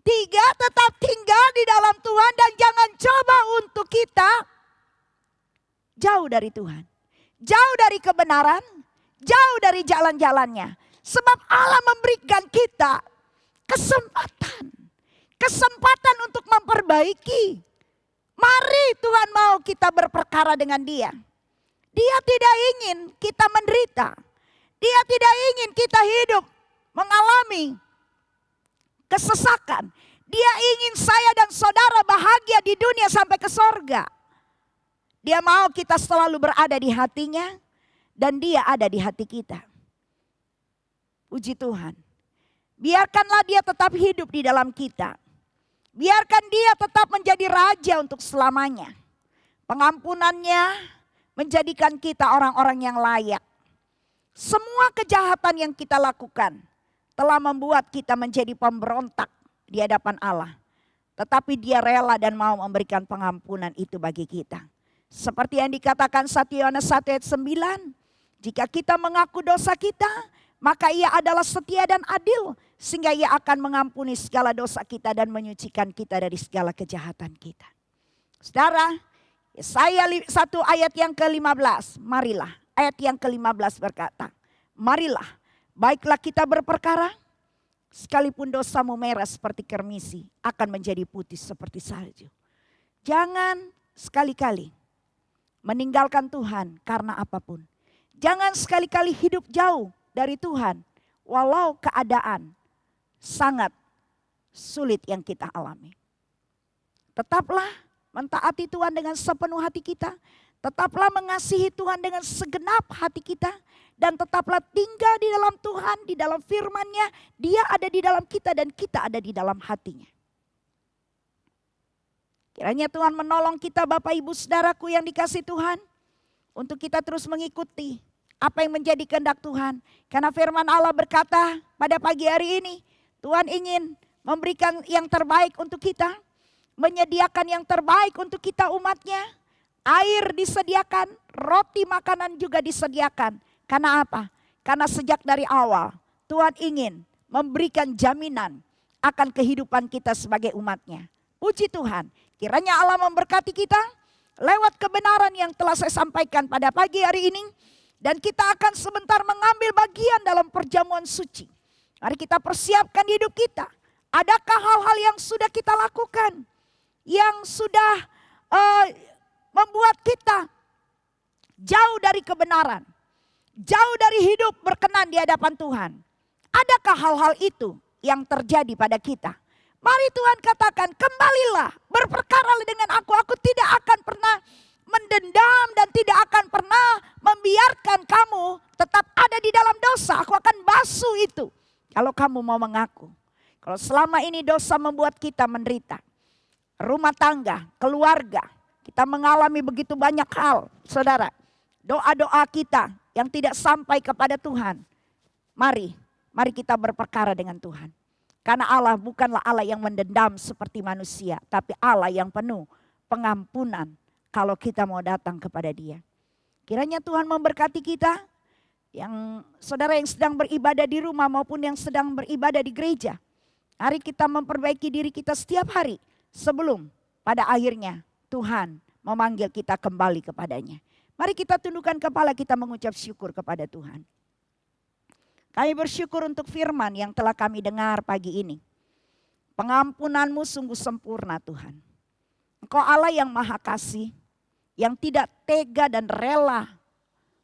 3, tetap tinggal di dalam Tuhan dan jangan coba untuk kita jauh dari Tuhan. Jauh dari kebenaran, jauh dari jalan-jalannya. Sebab Allah memberikan kita kesempatan. Kesempatan untuk memperbaiki. Mari Tuhan mau kita berperkara dengan dia. Dia tidak ingin kita menderita. Dia tidak ingin kita hidup mengalami kesesakan. Dia ingin saya dan saudara bahagia di dunia sampai ke sorga. Dia mau kita selalu berada di hatinya dan dia ada di hati kita. Puji Tuhan. Biarkanlah dia tetap hidup di dalam kita. Biarkan dia tetap menjadi raja untuk selamanya. Pengampunannya menjadikan kita orang-orang yang layak. Semua kejahatan yang kita lakukan telah membuat kita menjadi pemberontak di hadapan Allah. Tetapi dia rela dan mau memberikan pengampunan itu bagi kita. Seperti yang dikatakan 1 Yohanes 1 ayat 9. Jika kita mengaku dosa kita, maka ia adalah setia dan adil. Sehingga ia akan mengampuni segala dosa kita dan menyucikan kita dari segala kejahatan kita. Saudara, Yesaya 1 ayat yang ke-15. Marilah, ayat yang ke-15 berkata. Marilah, baiklah kita berperkara. Sekalipun dosamu merah seperti kermisi, akan menjadi putih seperti salju. Jangan sekali-kali meninggalkan Tuhan karena apapun. Jangan sekali-kali hidup jauh dari Tuhan. Walau keadaan sangat sulit yang kita alami. Tetaplah mentaati Tuhan dengan sepenuh hati kita. Tetaplah mengasihi Tuhan dengan segenap hati kita. Dan tetaplah tinggal di dalam Tuhan, di dalam firman-Nya. Dia ada di dalam kita dan kita ada di dalam hatinya. Kiranya Tuhan menolong kita Bapak Ibu Saudaraku yang dikasihi Tuhan. Untuk kita terus mengikuti apa yang menjadi kehendak Tuhan. Karena firman Allah berkata pada pagi hari ini. Tuhan ingin memberikan yang terbaik untuk kita. Menyediakan yang terbaik untuk kita umatnya. Air disediakan, roti makanan juga disediakan. Karena apa? Karena sejak dari awal Tuhan ingin memberikan jaminan akan kehidupan kita sebagai umatnya. Puji Tuhan, kiranya Allah memberkati kita lewat kebenaran yang telah saya sampaikan pada pagi hari ini. Dan kita akan sebentar mengambil bagian dalam perjamuan suci. Mari kita persiapkan hidup kita. Adakah hal-hal yang sudah kita lakukan? Yang sudah membuat kita jauh dari kebenaran. Jauh dari hidup berkenan di hadapan Tuhan. Adakah hal-hal itu yang terjadi pada kita? Mari Tuhan katakan, kembalilah, berperkaralah dengan aku. Aku tidak akan pernah mendendam dan tidak akan pernah membiarkan kamu tetap ada di dalam dosa. Aku akan basuh itu kalau kamu mau mengaku. Kalau selama ini dosa membuat kita menderita. Rumah tangga, keluarga, kita mengalami begitu banyak hal. Saudara, doa-doa kita yang tidak sampai kepada Tuhan. Mari kita berperkara dengan Tuhan. Karena Allah bukanlah Allah yang mendendam seperti manusia. Tapi Allah yang penuh pengampunan kalau kita mau datang kepada Dia. Kiranya Tuhan memberkati kita. Yang saudara yang sedang beribadah di rumah maupun yang sedang beribadah di gereja. Mari kita memperbaiki diri kita setiap hari. Sebelum pada akhirnya Tuhan memanggil kita kembali kepadanya. Mari kita tundukkan kepala, kita mengucap syukur kepada Tuhan. Kami bersyukur untuk firman yang telah kami dengar pagi ini. Pengampunanmu sungguh sempurna Tuhan. Engkau Allah yang maha kasih, yang tidak tega dan rela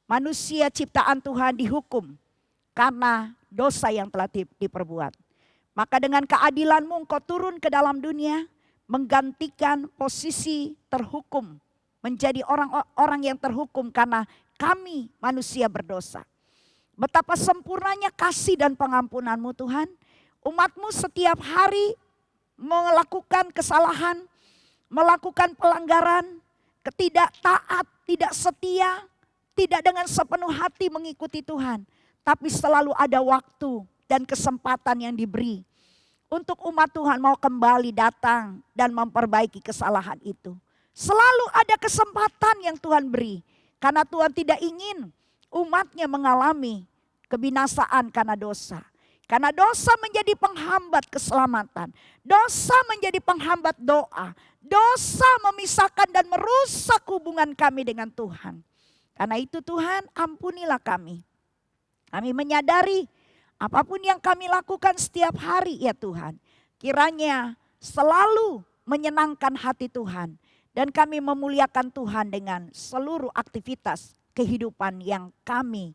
manusia ciptaan Tuhan dihukum karena dosa yang telah diperbuat. Maka dengan keadilanmu engkau turun ke dalam dunia, menggantikan posisi terhukum, menjadi orang-orang yang terhukum karena kami manusia berdosa. Betapa sempurnanya kasih dan pengampunanmu Tuhan. Umatmu setiap hari melakukan kesalahan, melakukan pelanggaran, ketidak taat, tidak setia, tidak dengan sepenuh hati mengikuti Tuhan. Tapi selalu ada waktu dan kesempatan yang diberi untuk umat Tuhan mau kembali datang dan memperbaiki kesalahan itu. Selalu ada kesempatan yang Tuhan beri. Karena Tuhan tidak ingin umatnya mengalami kebinasaan karena dosa. Karena dosa menjadi penghambat keselamatan. Dosa menjadi penghambat doa. Dosa memisahkan dan merusak hubungan kami dengan Tuhan. Karena itu Tuhan, ampunilah kami. Kami menyadari apapun yang kami lakukan setiap hari ya Tuhan. Kiranya selalu menyenangkan hati Tuhan. Dan kami memuliakan Tuhan dengan seluruh aktivitas kehidupan yang kami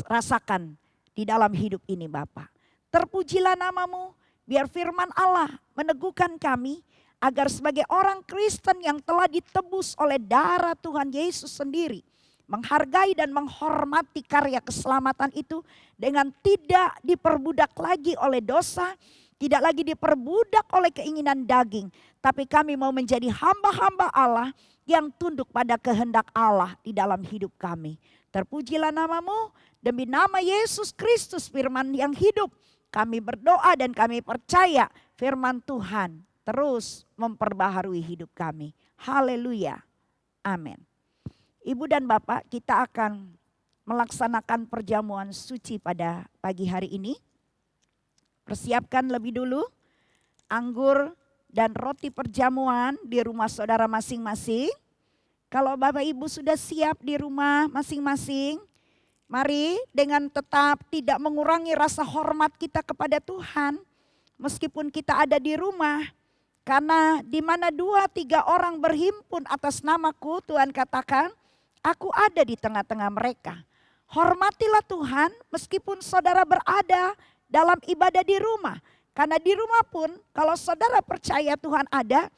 rasakan di dalam hidup ini Bapa. Terpujilah namamu, biar firman Allah meneguhkan kami agar sebagai orang Kristen yang telah ditebus oleh darah Tuhan Yesus sendiri, menghargai dan menghormati karya keselamatan itu dengan tidak diperbudak lagi oleh dosa, tidak lagi diperbudak oleh keinginan daging. Tapi kami mau menjadi hamba-hamba Allah yang tunduk pada kehendak Allah di dalam hidup kami. Terpujilah namamu, demi nama Yesus Kristus firman yang hidup. Kami berdoa dan kami percaya firman Tuhan terus memperbaharui hidup kami. Haleluya. Amin. Ibu dan Bapak, kita akan melaksanakan perjamuan suci pada pagi hari ini. Persiapkan lebih dulu anggur dan roti perjamuan di rumah saudara masing-masing. Kalau Bapak Ibu sudah siap di rumah masing-masing, mari dengan tetap tidak mengurangi rasa hormat kita kepada Tuhan. Meskipun kita ada di rumah, karena di mana 2-3 orang berhimpun atas namaku, Tuhan katakan, aku ada di tengah-tengah mereka. Hormatilah Tuhan meskipun saudara berada dalam ibadah di rumah. Karena di rumah pun kalau saudara percaya Tuhan ada,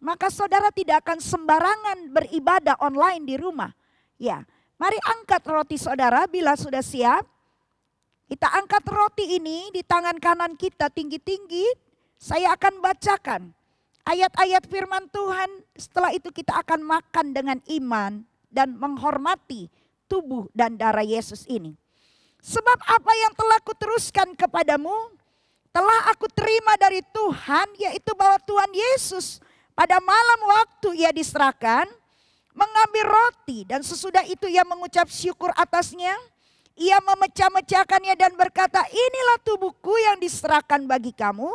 maka saudara tidak akan sembarangan beribadah online di rumah. Ya, mari angkat roti saudara bila sudah siap. Kita angkat roti ini di tangan kanan kita tinggi-tinggi. Saya akan bacakan ayat-ayat firman Tuhan. Setelah itu kita akan makan dengan iman dan menghormati tubuh dan darah Yesus ini. Sebab apa yang telah kuteruskan kepadamu, telah aku terima dari Tuhan, yaitu bahwa Tuhan Yesus pada malam waktu ia diserahkan, mengambil roti dan sesudah itu ia mengucap syukur atasnya. Ia memecah-mecahkannya dan berkata, inilah tubuhku yang diserahkan bagi kamu.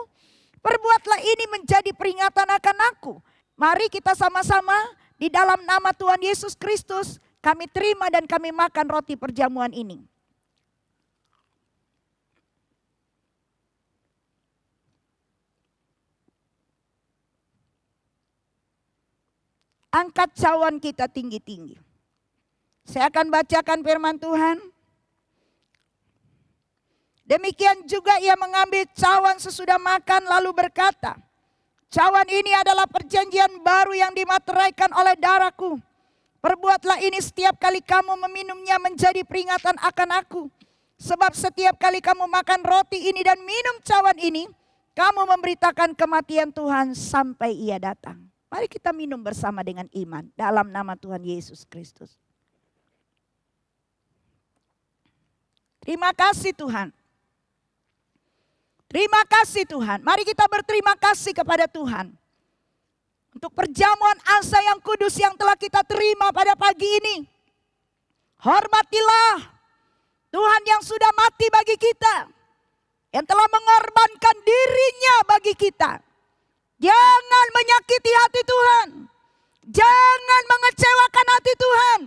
Perbuatlah ini menjadi peringatan akan aku. Mari kita sama-sama di dalam nama Tuhan Yesus Kristus, kami terima dan kami makan roti perjamuan ini. Angkat cawan kita tinggi-tinggi. Saya akan bacakan firman Tuhan. Demikian juga ia mengambil cawan sesudah makan lalu berkata, cawan ini adalah perjanjian baru yang dimateraikan oleh darahku. Perbuatlah ini setiap kali kamu meminumnya menjadi peringatan akan aku. Sebab setiap kali kamu makan roti ini dan minum cawan ini, kamu memberitakan kematian Tuhan sampai ia datang. Mari kita minum bersama dengan iman dalam nama Tuhan Yesus Kristus. Terima kasih Tuhan. Terima kasih Tuhan. Mari kita berterima kasih kepada Tuhan. Untuk perjamuan asa yang kudus yang telah kita terima pada pagi ini. Hormatilah Tuhan yang sudah mati bagi kita. Yang telah mengorbankan dirinya bagi kita. Jangan menyakiti hati Tuhan. Jangan mengecewakan hati Tuhan.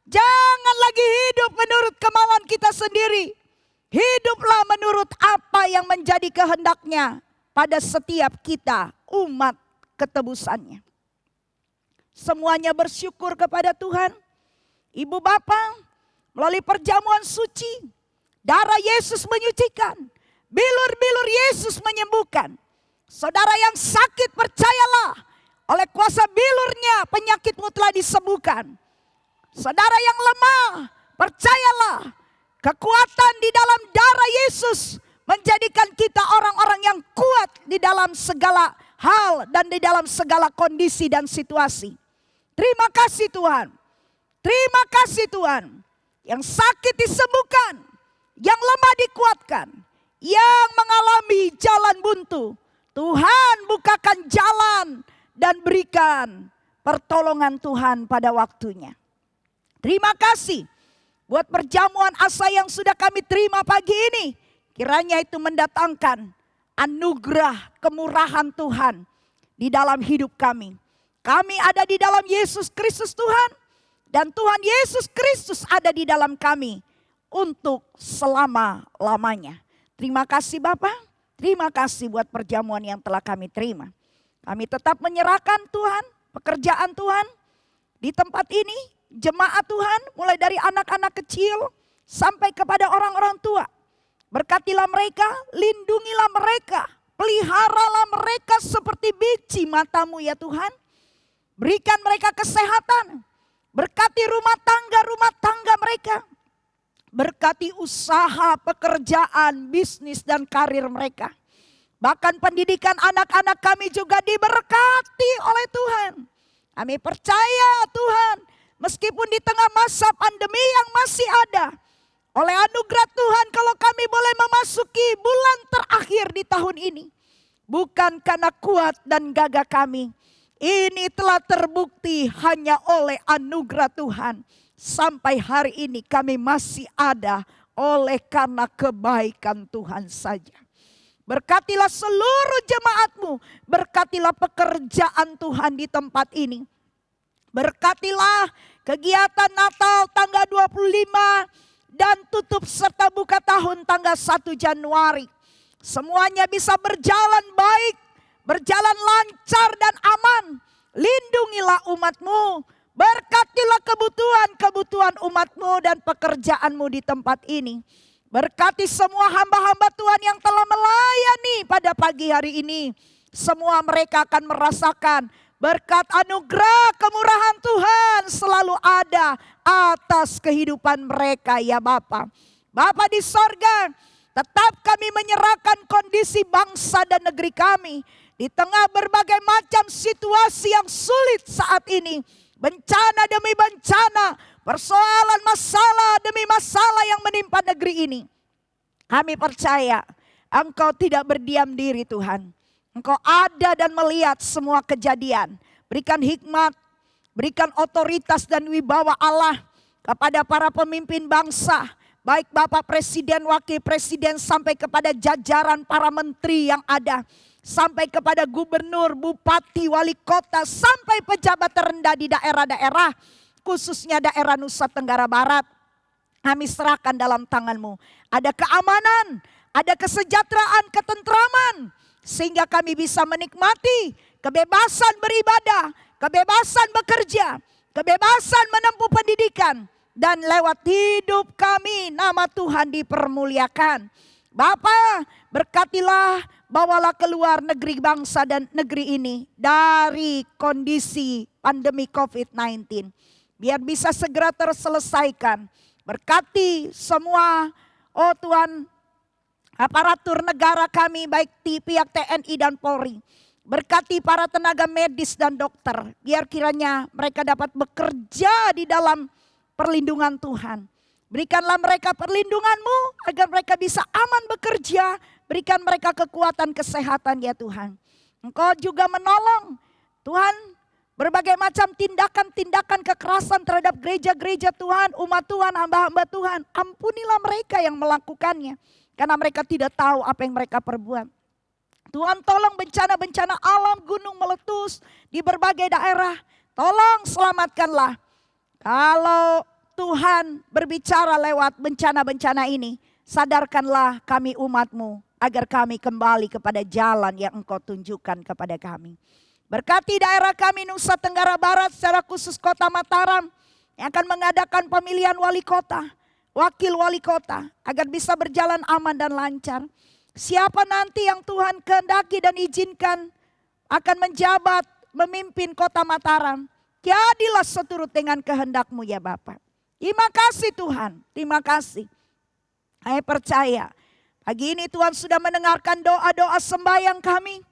Jangan lagi hidup menurut kemauan kita sendiri. Hiduplah menurut apa yang menjadi kehendaknya. pada setiap kita umat ketebusannya. Semuanya bersyukur kepada Tuhan. Ibu Bapa, melalui perjamuan suci, darah Yesus menyucikan, bilur-bilur Yesus menyembuhkan. Saudara yang sakit, percayalah, oleh kuasa bilurnya penyakitmu telah disembuhkan. Saudara yang lemah, percayalah, kekuatan di dalam darah Yesus menjadikan kita orang-orang yang kuat di dalam segala hal dan di dalam segala kondisi dan situasi. Terima kasih Tuhan. Terima kasih Tuhan. Yang sakit disembuhkan, yang lemah dikuatkan, yang mengalami jalan buntu, Tuhan bukakan jalan dan berikan pertolongan Tuhan pada waktunya. Terima kasih buat perjamuan asa yang sudah kami terima pagi ini. Kiranya itu mendatangkan anugerah kemurahan Tuhan di dalam hidup kami. Kami ada di dalam Yesus Kristus Tuhan, dan Tuhan Yesus Kristus ada di dalam kami untuk selama-lamanya. Terima kasih Bapa, terima kasih buat perjamuan yang telah kami terima. Kami tetap menyerahkan Tuhan, pekerjaan Tuhan di tempat ini, jemaat Tuhan, mulai dari anak-anak kecil sampai kepada orang-orang tua. Berkatilah mereka, lindungilah mereka, peliharalah mereka seperti biji matamu ya Tuhan. Berikan mereka kesehatan, berkati rumah tangga mereka. Berkati usaha, pekerjaan, bisnis dan karir mereka. Bahkan pendidikan anak-anak kami juga diberkati oleh Tuhan. Kami percaya Tuhan, meskipun di tengah masa pandemi yang masih ada, oleh anugerah Tuhan kalau kami boleh memasuki bulan terakhir di tahun ini. Bukan karena kuat dan gagah kami. Ini telah terbukti hanya oleh anugerah Tuhan. Sampai hari ini kami masih ada oleh karena kebaikan Tuhan saja. Berkatilah seluruh jemaatmu. Berkatilah pekerjaan Tuhan di tempat ini. Berkatilah kegiatan Natal tanggal 25 dan tutup serta buka tahun tanggal 1 Januari. Semuanya bisa berjalan baik, berjalan lancar dan aman. Lindungilah umatmu. Berkatilah kebutuhan umatmu dan pekerjaanmu di tempat ini. Berkati semua hamba-hamba Tuhan yang telah melayani pada pagi hari ini. Semua mereka akan merasakan berkat anugerah kemurahan Tuhan selalu ada atas kehidupan mereka ya Bapa. Bapa di sorga, tetap kami menyerahkan kondisi bangsa dan negeri kami. Di tengah berbagai macam situasi yang sulit saat ini. Bencana demi bencana, persoalan masalah demi masalah yang menimpa negeri ini. Kami percaya Engkau tidak berdiam diri Tuhan. Engkau ada dan melihat semua kejadian. Berikan hikmat, berikan otoritas dan wibawa Allah kepada para pemimpin bangsa. Baik Bapak Presiden, Wakil Presiden sampai kepada jajaran para menteri yang ada. Sampai kepada gubernur, bupati, wali kota, sampai pejabat terendah di daerah-daerah, khususnya daerah Nusa Tenggara Barat. Kami serahkan dalam tangan-Mu. Ada keamanan, ada kesejahteraan, ketentraman, sehingga kami bisa menikmati kebebasan beribadah, kebebasan bekerja, kebebasan menempuh pendidikan, dan lewat hidup kami nama Tuhan dipermuliakan. Bapa, berkatilah, bawalah keluar negeri bangsa dan negeri ini dari kondisi pandemi COVID-19. Biar bisa segera terselesaikan. Berkati semua, oh Tuhan, aparatur negara kami baik di pihak TNI dan Polri. Berkati para tenaga medis dan dokter. Biar kiranya mereka dapat bekerja di dalam perlindungan Tuhan. Berikanlah mereka perlindungan-Mu agar mereka bisa aman bekerja. Berikan mereka kekuatan kesehatan ya Tuhan. Engkau juga menolong Tuhan berbagai macam tindakan-tindakan kekerasan terhadap gereja-gereja Tuhan, umat Tuhan, hamba-hamba Tuhan. Ampunilah mereka yang melakukannya. Karena mereka tidak tahu apa yang mereka perbuat. Tuhan tolong bencana-bencana alam, gunung meletus di berbagai daerah. Tolong selamatkanlah. Kalau Tuhan berbicara lewat bencana-bencana ini, sadarkanlah kami umat-Mu agar kami kembali kepada jalan yang Engkau tunjukkan kepada kami. Berkati daerah kami Nusa Tenggara Barat, secara khusus Kota Mataram yang akan mengadakan pemilihan wali kota, wakil wali kota, agar bisa berjalan aman dan lancar. Siapa nanti yang Tuhan kehendaki dan izinkan akan menjabat memimpin Kota Mataram, jadilah seturut dengan kehendak-Mu ya Bapa. Terima kasih Tuhan, terima kasih. Saya percaya pagi ini Tuhan sudah mendengarkan doa-doa sembahyang kami.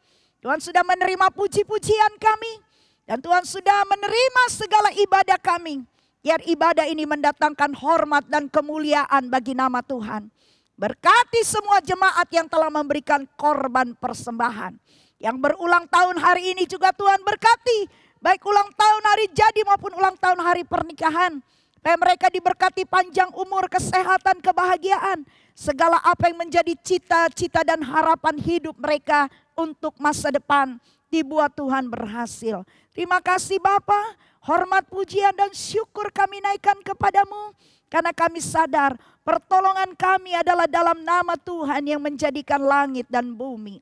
Tuhan sudah menerima puji-pujian kami. Dan Tuhan sudah menerima segala ibadah kami. Biar ibadah ini mendatangkan hormat dan kemuliaan bagi nama Tuhan. Berkati semua jemaat yang telah memberikan korban persembahan. Yang berulang tahun hari ini juga Tuhan berkati. Baik ulang tahun hari jadi maupun ulang tahun hari pernikahan. Supaya mereka diberkati panjang umur, kesehatan, kebahagiaan. Segala apa yang menjadi cita-cita dan harapan hidup mereka untuk masa depan dibuat Tuhan berhasil. Terima kasih Bapa, hormat, pujian dan syukur kami naikkan kepadamu. Karena kami sadar pertolongan kami adalah dalam nama Tuhan yang menjadikan langit dan bumi.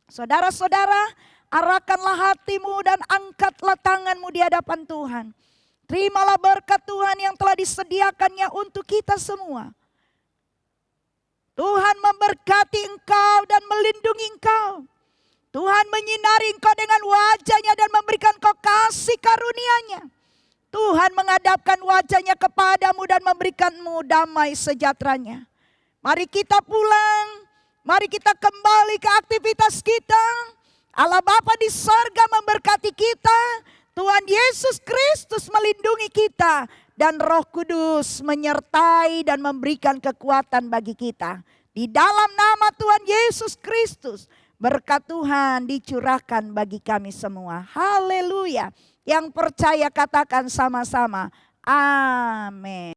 Saudara-saudara, arahkanlah hatimu dan angkatlah tanganmu di hadapan Tuhan. Terimalah berkat Tuhan yang telah disediakannya untuk kita semua. Tuhan memberkati engkau dan melindungi engkau. Tuhan menyinari engkau dengan wajah-Nya dan memberikan engkau kasih karunia-Nya. Tuhan menghadapkan wajah-Nya kepadamu dan memberikanmu damai sejahtera-Nya. Mari kita pulang, mari kita kembali ke aktivitas kita. Allah Bapa di sorga memberkati kita. Tuhan Yesus Kristus melindungi kita. Dan Roh Kudus menyertai dan memberikan kekuatan bagi kita. Di dalam nama Tuhan Yesus Kristus, berkat Tuhan dicurahkan bagi kami semua. Haleluya. Yang percaya katakan sama-sama. Amin.